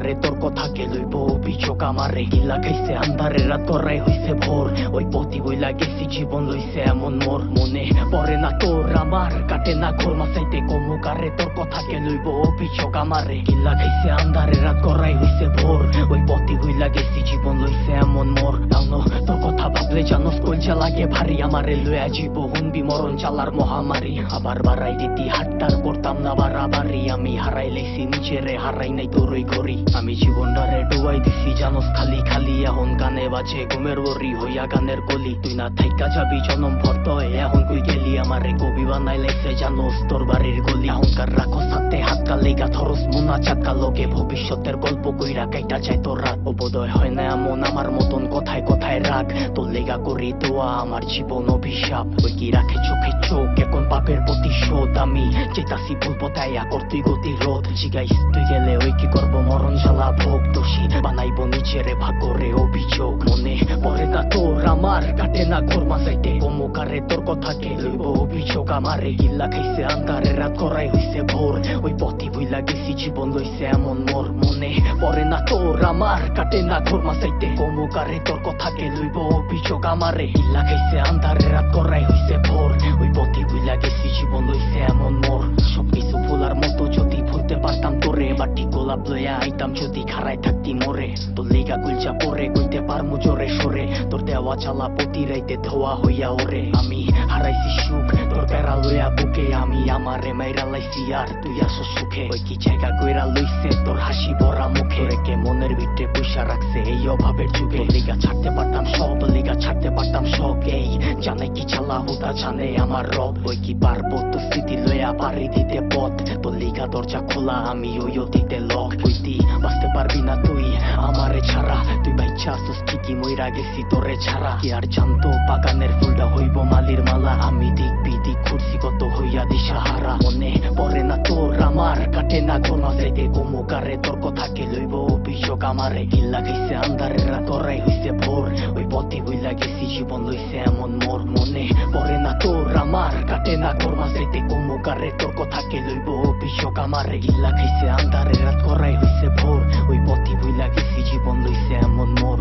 কারে তোর কথা কে লইব অভিযোগ আমারে গিলা খাইছে আন্ধারে রাত করাই হইছে ভোর ওই পতি বইলা গেছি জীবন লইছে এমন মোর মনে পড়ে না তোর আমার কাটে না ঘোর মাসাইতে কমু কারে তোর কথা কে লইব অভিযোগ আমারে গিলা খাইছে আন্ধারে রাত করাই হইছে ভোর ওই পতি বইলা গেছি জীবন লইছে এমন মোর জানো তোর কথা ভাবলে জানোস কলজা লাগে ভারী আমারে লইয়া জীব হুনবি মরণ চালার মহামারী আবার বাড়াই দিতি হাট্টার করতাম না বাড়াবাড়ি আমি হারাই লেছি নিজেরে হারাই নাই তোর ওই ঘড়ি আমি জীবনটারে ডুবাই দিছি জানোস খালি খালি এখন গানে বাজে ঘুমের ওরি হইয়া গানের কলি তুই না থাইকা যাবি জনম ভর্ত এখন কই গেলি আমারে কবি বানাই লাইছে জানোস তোর বাড়ির গলি অহংকার রাখো সাথে হাত কালেগা ধরস মুনা চাকা লোকে ভবিষ্যতের গল্প কইরা কাইটা যায় তোর রাত বোধয় হয় না এমন আমার মতন কথায় কথায় রাখ তোর লেগা করি দোয়া আমার জীবন অভিশাপ ওই কি রাখে চোখে চোখ এখন পাপের প্রতিশোধ আমি চেতাসি ভুল পতাইয়া করতুই গতি রোধ জিগাইস তুই গেলে ওই কি করবো মরণ জ্বালা ভোগ দোষী বানাইবো নিজেরে ভাগরে অভিযোগ মনে পড়ে না তোর আমার কাটে না ঘোর মাসাইতে কমুকারে তোর কথা কে লইব অভিযোগ আমারে গিল্লা খাইছে আন্ধারে রাত করাই হইছে ভোর ওই পথি বইলা গেছি জীবন লইছে এমন মোর মনে পড়ে না তোর আমার কাটে না ঘোর মাসাইতে কমুকারে তোর কথা কে লইব অভিযোগ আমারে গিল্লা খাইছে আন্ধারে রাত করাই হইছে ভোর ওই পথি বইলা গেছি জীবন লইছে এমন মোর সবকিছু ভুলার মতো যদি ভুলতে পারতাম তোরে বাটি গোলাপ লইয়া আইতাম যদি খারাই থাকতি মোরে তোর লেগা গুলচা পরে কইতে পারমু জোরে সরে তোর দেওয়া চালা প্রতি রাইতে ধোয়া হইয়া ওরে আমি হারাইছি সুখ তোর প্যারা লইয়া বুকে আমি আমারে মাইরা লাইছি আর তুই আসো সুখে ওই কি জায়গা কইরা লইছে তোর হাসি ভরা মুখে রেখে মনের ভিতরে পয়সা রাখছে এই অভাবের যুগে লেগা ছাড়তে পারতাম সব লেগা ছাড়তে পারতাম সব এই জানে কি চালা হুদা জানে আমার রব ওই কি পারবো তো স্থিতি লইয়া পারি দিতে পথ তোর লেগা দরজা খোলা আমি ওই অতীতে লক কইতি বাঁচতে পারবি না তুই আমারে ছাড়া তুই বাইচ্ছা আসুস ঠিকই মইরা গেছি তোরে ছাড়া কি আর জানতো বাগানের ফুলটা হইব মালির মালা আমি দিক বিদিক ঘুরছি কত হইয়া দিশাহারা মনে পড়ে না তোর আমার কাটে না ঘোর মাসাইতে কমুকারে তোর কথা কে লইব অভিযোগ আমারে গিল্লা খাইছে আন্ধারে রাত করাই হইছে ভোর ওই পথে বইলা গেছি জীবন লইছে এমন মোর মনে পড়ে না তোর আমার কাটে না ঘোর মাসাইতে কমুকারে তোর কথা কে লইব অভিযোগ আমারে গিল্লা খাইছে আন্ধারে রাত করাই হইছে ভোর ওই পথে বইলা গেছি জীবন লইছে এমন মোর